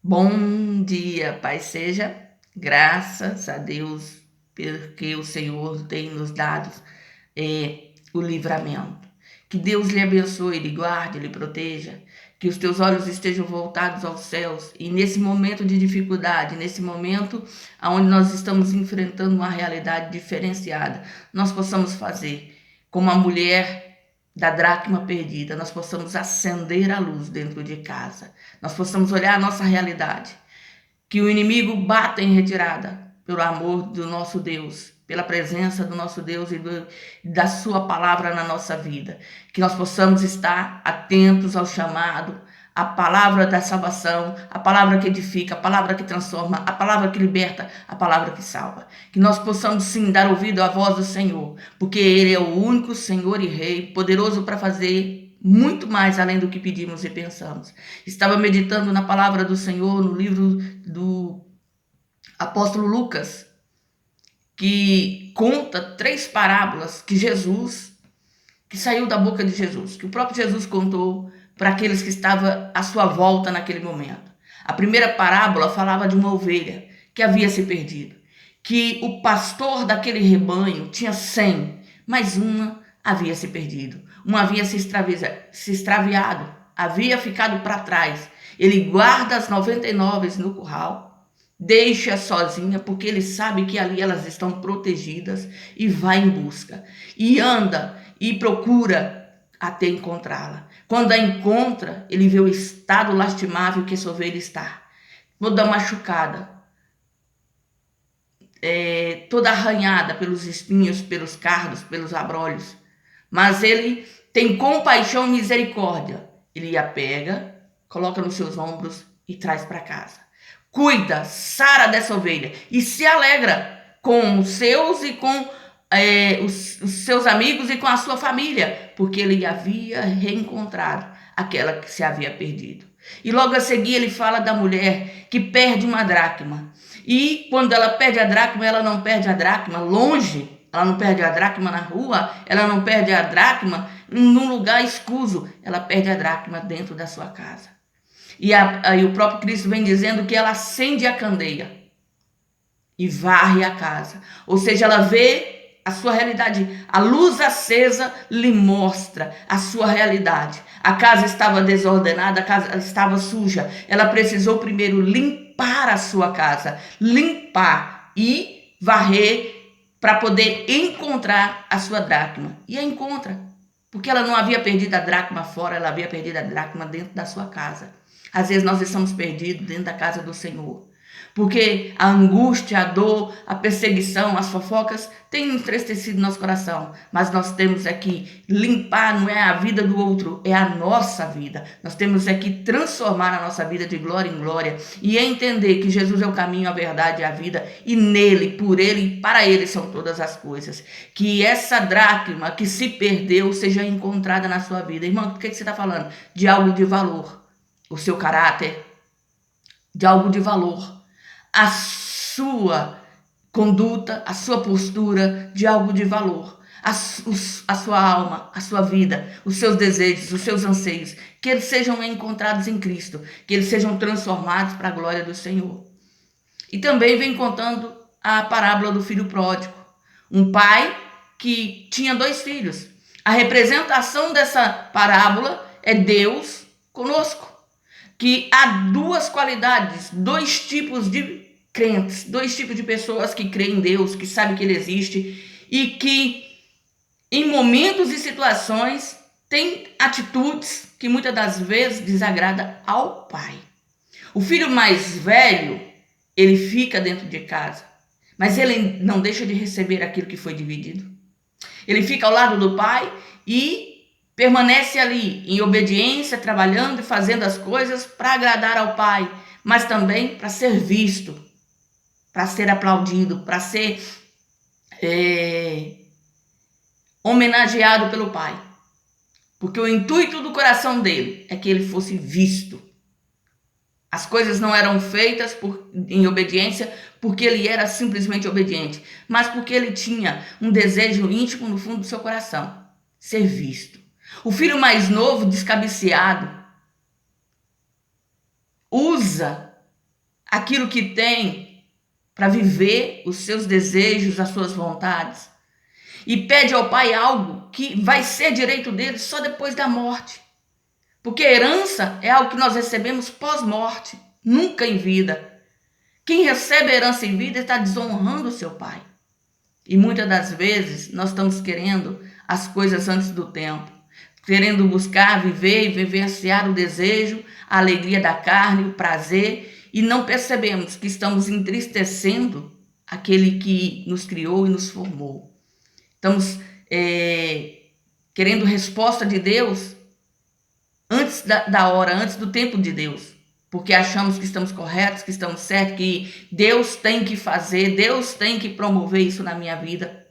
Bom dia, Pai seja, graças a Deus, porque o Senhor tem nos dado o livramento. Que Deus lhe abençoe, lhe guarde, lhe proteja, que os teus olhos estejam voltados aos céus e nesse momento de dificuldade, nesse momento onde nós estamos enfrentando uma realidade diferenciada, nós possamos fazer como a mulher da dracma perdida, nós possamos acender a luz dentro de casa, nós possamos olhar a nossa realidade, que o inimigo bata em retirada pelo amor do nosso Deus, pela presença do nosso Deus e da sua palavra na nossa vida, que nós possamos estar atentos ao chamado, a palavra da salvação, a palavra que edifica, a palavra que transforma, a palavra que liberta, a palavra que salva. Que nós possamos sim dar ouvido à voz do Senhor, porque Ele é o único Senhor e Rei, poderoso para fazer muito mais além do que pedimos e pensamos. Estava meditando na palavra do Senhor no livro do apóstolo Lucas, que conta 3 parábolas que saiu da boca de Jesus, que o próprio Jesus contou para aqueles que estavam à sua volta naquele momento. A primeira parábola falava de uma ovelha que havia se perdido, que o pastor daquele rebanho tinha 100, mas uma havia se perdido, uma havia se extraviado, havia ficado para trás. Ele guarda as 99 no curral, deixa sozinha, porque ele sabe que ali elas estão protegidas e vai em busca. E anda e procura até encontrá-la. Quando a encontra, ele vê o estado lastimável que essa ovelha está. Toda machucada, toda arranhada pelos espinhos, pelos cardos, pelos abrolhos. Mas ele tem compaixão e misericórdia. Ele a pega, coloca nos seus ombros e traz para casa. Cuida, sara dessa ovelha e se alegra com os seus e com os seus amigos e com a sua família, porque ele havia reencontrado aquela que se havia perdido. E logo a seguir ele fala da mulher que perde uma dracma. E quando ela perde a dracma, ela não perde a dracma longe, ela não perde a dracma na rua, ela não perde a dracma num lugar escuso, ela perde a dracma dentro da sua casa. E o próprio Cristo vem dizendo que ela acende a candeia e varre a casa. Ou seja, ela vê a sua realidade. A luz acesa lhe mostra a sua realidade. A casa estava desordenada, a casa estava suja. Ela precisou primeiro limpar a sua casa, limpar e varrer para poder encontrar a sua dracma. E a encontra, porque ela não havia perdido a dracma fora, ela havia perdido a dracma dentro da sua casa. Às vezes nós estamos perdidos dentro da casa do Senhor, porque a angústia, a dor, a perseguição, as fofocas têm entristecido nosso coração. Mas nós temos que limpar, não é a vida do outro, é a nossa vida. Nós temos que transformar a nossa vida de glória em glória e entender que Jesus é o caminho, a verdade e a vida, e nele, por ele e para ele são todas as coisas. Que essa dracma que se perdeu seja encontrada na sua vida. Irmão, do que você está falando? De algo de valor. O seu caráter, de algo de valor. A sua conduta, a sua postura, de algo de valor. A sua alma, a sua vida, os seus desejos, os seus anseios, que eles sejam encontrados em Cristo, que eles sejam transformados para a glória do Senhor. E também vem contando a parábola do filho pródigo. Um pai que tinha 2 filhos. A representação dessa parábola é Deus conosco. Que há 2 qualidades, 2 tipos de crentes, 2 tipos de pessoas que creem em Deus, que sabem que Ele existe e que em momentos e situações têm atitudes que muitas das vezes desagradam ao pai. O filho mais velho, ele fica dentro de casa, mas ele não deixa de receber aquilo que foi dividido. Ele fica ao lado do pai e permanece ali em obediência, trabalhando e fazendo as coisas para agradar ao pai, mas também para ser visto, para ser aplaudido, para ser homenageado pelo pai. Porque o intuito do coração dele é que ele fosse visto. As coisas não eram feitas em obediência porque ele era simplesmente obediente, mas porque ele tinha um desejo íntimo no fundo do seu coração, ser visto. O filho mais novo, descabeceado, usa aquilo que tem para viver os seus desejos, as suas vontades. E pede ao pai algo que vai ser direito dele só depois da morte. Porque herança é algo que nós recebemos pós-morte, nunca em vida. Quem recebe a herança em vida está desonrando o seu pai. E muitas das vezes nós estamos querendo as coisas antes do tempo, querendo buscar, viver e vivenciar o desejo, a alegria da carne, o prazer, e não percebemos que estamos entristecendo aquele que nos criou e nos formou. Estamos querendo resposta de Deus antes da hora, antes do tempo de Deus. Porque achamos que estamos corretos, que estamos certos, que Deus tem que fazer, Deus tem que promover isso na minha vida.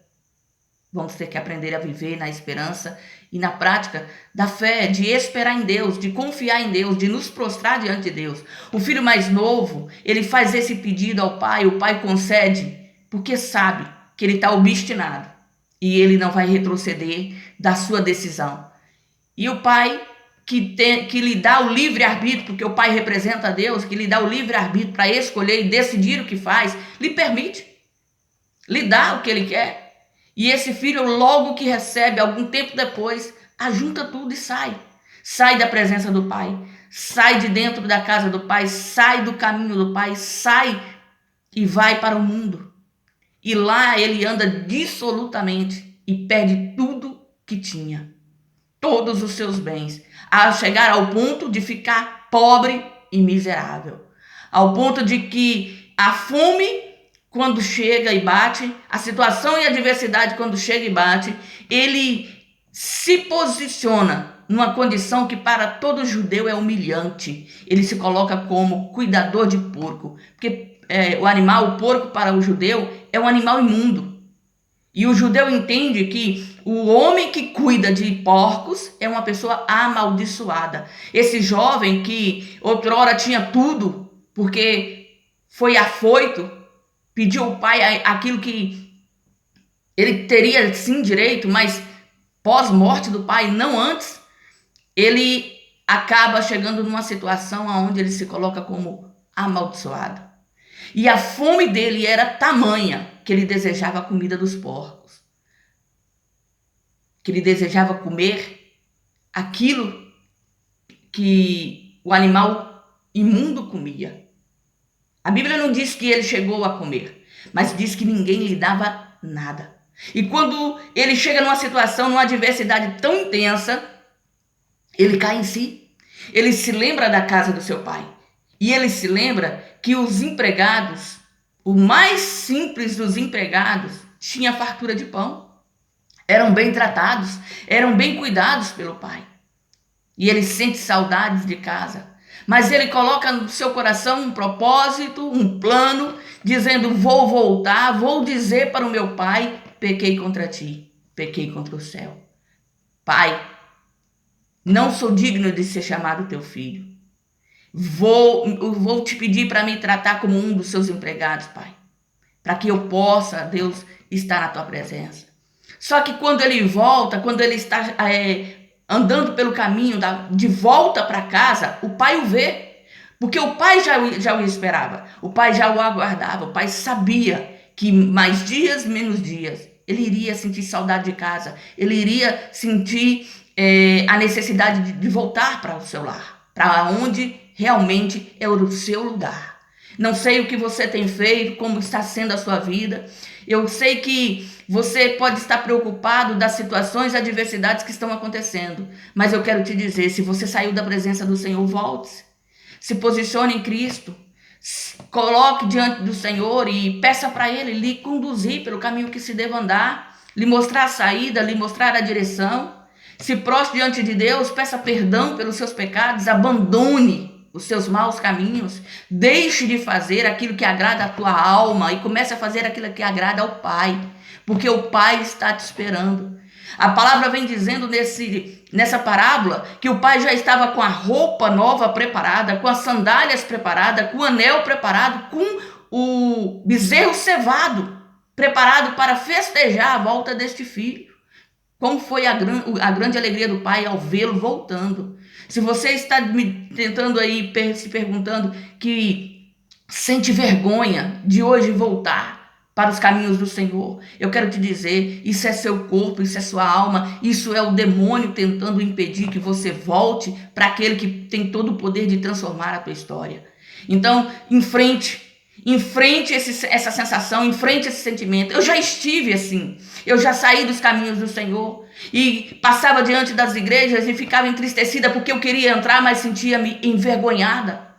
Vamos ter que aprender a viver na esperança e na prática da fé, de esperar em Deus, de confiar em Deus, de nos prostrar diante de Deus. O filho mais novo, ele faz esse pedido ao pai, o pai concede, porque sabe que ele está obstinado e ele não vai retroceder da sua decisão. E o pai que lhe dá o livre-arbítrio, porque o pai representa a Deus, que lhe dá o livre-arbítrio para escolher e decidir o que faz, lhe permite, lhe dá o que ele quer. E esse filho, logo que recebe, algum tempo depois, ajunta tudo e sai. Sai da presença do pai, sai de dentro da casa do pai, sai do caminho do pai, sai e vai para o mundo. E lá ele anda dissolutamente e perde tudo que tinha, todos os seus bens, a chegar ao ponto de ficar pobre e miserável, ao ponto de que a fome, quando chega e bate, a situação e a adversidade quando chega e bate, ele se posiciona numa condição que para todo judeu é humilhante. Ele se coloca como cuidador de porco, porque o porco para o judeu é um animal imundo. E o judeu entende que o homem que cuida de porcos é uma pessoa amaldiçoada. Esse jovem que outrora tinha tudo, porque foi afoito, pediu ao pai aquilo que ele teria sim direito, mas pós-morte do pai, não antes, ele acaba chegando numa situação onde ele se coloca como amaldiçoado. E a fome dele era tamanha que ele desejava a comida dos porcos, que ele desejava comer aquilo que o animal imundo comia. A Bíblia não diz que ele chegou a comer, mas diz que ninguém lhe dava nada. E quando ele chega numa situação, numa adversidade tão intensa, ele cai em si. Ele se lembra da casa do seu pai. E ele se lembra que os empregados, o mais simples dos empregados, tinha fartura de pão. Eram bem tratados, eram bem cuidados pelo pai. E ele sente saudades de casa. Mas ele coloca no seu coração um propósito, um plano, dizendo: vou voltar, vou dizer para o meu pai, pequei contra ti, pequei contra o céu. Pai, não sou digno de ser chamado teu filho. Vou te pedir para me tratar como um dos seus empregados, pai. Para que eu possa, Deus, estar na tua presença. Só que quando ele volta, quando ele está andando pelo caminho de volta para casa, o pai o vê. Porque o pai já o esperava. O pai já o aguardava. O pai sabia que mais dias, menos dias, ele iria sentir saudade de casa. Ele iria sentir a necessidade de voltar para o seu lar. Para onde realmente é o seu lugar. Não sei o que você tem feito, como está sendo a sua vida. Eu sei que você pode estar preocupado das situações e adversidades que estão acontecendo. Mas eu quero te dizer, se você saiu da presença do Senhor, volte-se. Se posicione em Cristo. Coloque diante do Senhor e peça para Ele lhe conduzir pelo caminho que se deva andar. Lhe mostrar a saída, lhe mostrar a direção. Se prostre diante de Deus, peça perdão pelos seus pecados, abandone os seus maus caminhos, deixe de fazer aquilo que agrada a tua alma e comece a fazer aquilo que agrada ao Pai, porque o Pai está te esperando. A palavra vem dizendo nessa parábola que o pai já estava com a roupa nova preparada, com as sandálias preparadas, com o anel preparado, com o bezerro cevado, preparado para festejar a volta deste filho. Como foi a grande alegria do pai ao vê-lo voltando. Se você está me tentando aí, se perguntando que sente vergonha de hoje voltar para os caminhos do Senhor, eu quero te dizer, isso é seu corpo, isso é sua alma, isso é o demônio tentando impedir que você volte para aquele que tem todo o poder de transformar a tua história. Então, enfrente essa sensação, enfrente esse sentimento. Eu já estive assim, eu já saí dos caminhos do Senhor e passava diante das igrejas e ficava entristecida porque eu queria entrar, mas sentia-me envergonhada.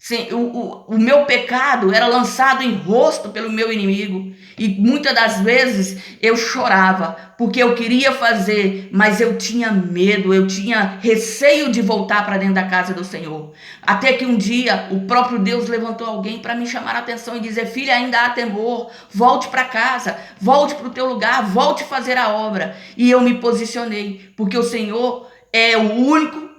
Sim, o meu pecado era lançado em rosto pelo meu inimigo. E muitas das vezes eu chorava, porque eu queria fazer, mas eu tinha medo, eu tinha receio de voltar para dentro da casa do Senhor. Até que um dia o próprio Deus levantou alguém para me chamar a atenção e dizer: filha, ainda há temor, volte para casa, volte para o teu lugar, volte fazer a obra. E eu me posicionei, porque o Senhor é o único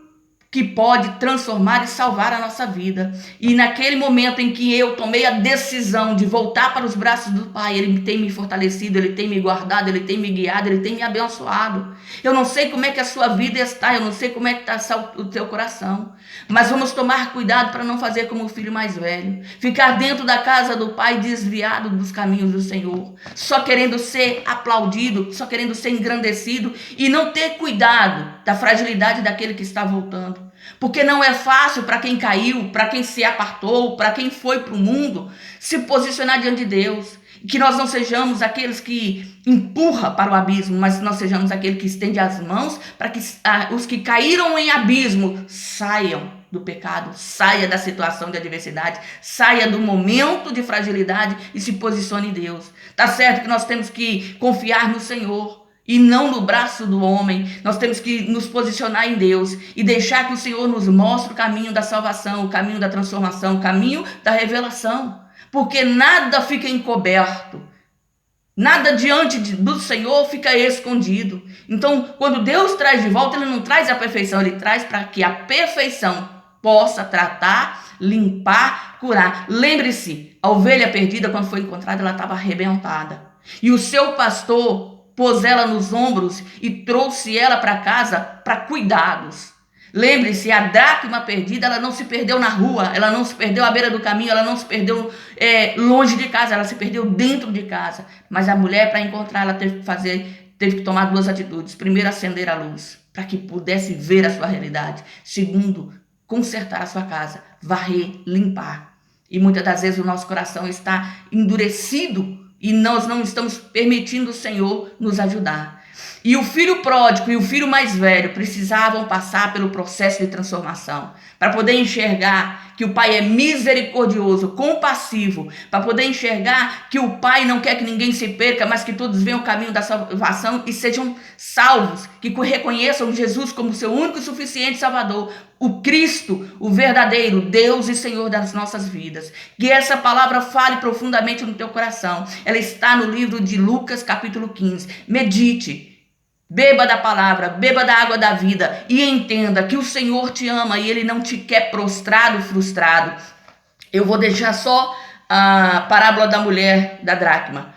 que pode transformar e salvar a nossa vida. E naquele momento em que eu tomei a decisão de voltar para os braços do Pai, Ele tem me fortalecido, Ele tem me guardado, Ele tem me guiado, Ele tem me abençoado. Eu não sei como é que a sua vida está, eu não sei como é que está o teu coração, mas vamos tomar cuidado para não fazer como o filho mais velho, ficar dentro da casa do Pai desviado dos caminhos do Senhor, só querendo ser aplaudido, só querendo ser engrandecido e não ter cuidado da fragilidade daquele que está voltando. Porque não é fácil para quem caiu, para quem se apartou, para quem foi para o mundo, se posicionar diante de Deus. Que nós não sejamos aqueles que empurra para o abismo, mas nós sejamos aqueles que estende as mãos para que os que caíram em abismo saiam do pecado, saia da situação de adversidade, saia do momento de fragilidade e se posicione em Deus. Tá certo que nós temos que confiar no Senhor e não no braço do homem. Nós temos que nos posicionar em Deus e deixar que o Senhor nos mostre o caminho da salvação, o caminho da transformação, o caminho da revelação. Porque nada fica encoberto, nada diante do Senhor fica escondido. Então, quando Deus traz de volta, Ele não traz a perfeição, Ele traz para que a perfeição possa tratar, limpar, curar. Lembre-se, a ovelha perdida, quando foi encontrada, ela estava arrebentada. E o seu pastor pôs ela nos ombros e trouxe ela para casa para cuidados. Lembre-se, a dracma perdida, ela não se perdeu na rua, ela não se perdeu à beira do caminho, ela não se perdeu longe de casa, ela se perdeu dentro de casa. Mas a mulher, para encontrar, ela teve que tomar duas atitudes. Primeiro, acender a luz, para que pudesse ver a sua realidade. Segundo, consertar a sua casa, varrer, limpar. E muitas das vezes o nosso coração está endurecido e nós não estamos permitindo o Senhor nos ajudar. E o filho pródigo e o filho mais velho precisavam passar pelo processo de transformação para poder enxergar que o pai é misericordioso, compassivo, para poder enxergar que o pai não quer que ninguém se perca, mas que todos venham o caminho da salvação e sejam salvos, que reconheçam Jesus como seu único e suficiente Salvador, o Cristo, o verdadeiro Deus e Senhor das nossas vidas. Que essa palavra fale profundamente no teu coração. Ela está no livro de Lucas, capítulo 15. Medite. Beba da palavra, beba da água da vida e entenda que o Senhor te ama e Ele não te quer prostrado, frustrado. Eu vou deixar só a parábola da mulher da dracma.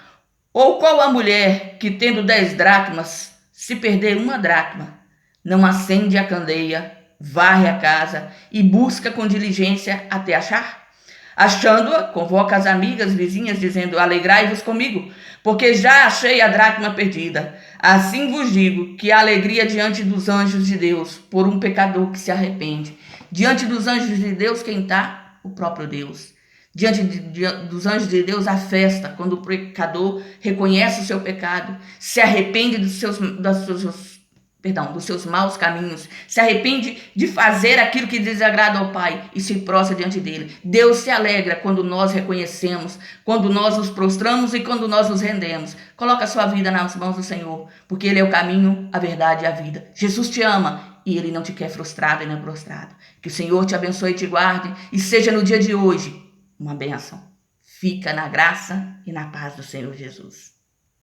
Ou qual a mulher que, tendo 10 dracmas, se perder uma dracma, não acende a candeia, varre a casa e busca com diligência até achar? Achando-a, convoca as amigas vizinhas, dizendo: alegrai-vos comigo, porque já achei a dracma perdida. Assim vos digo que a alegria diante dos anjos de Deus por um pecador que se arrepende. Diante dos anjos de Deus, quem está? O próprio Deus. Diante dos anjos de Deus, a festa, quando o pecador reconhece o seu pecado, se arrepende dos seus maus caminhos, se arrepende de fazer aquilo que desagrada ao Pai e se prostra diante dele. Deus se alegra quando nós reconhecemos, quando nós nos prostramos e quando nós nos rendemos. Coloca a sua vida nas mãos do Senhor, porque Ele é o caminho, a verdade e a vida. Jesus te ama e Ele não te quer frustrado e nem prostrado. Que o Senhor te abençoe e te guarde e seja no dia de hoje uma bênção. Fica na graça e na paz do Senhor Jesus.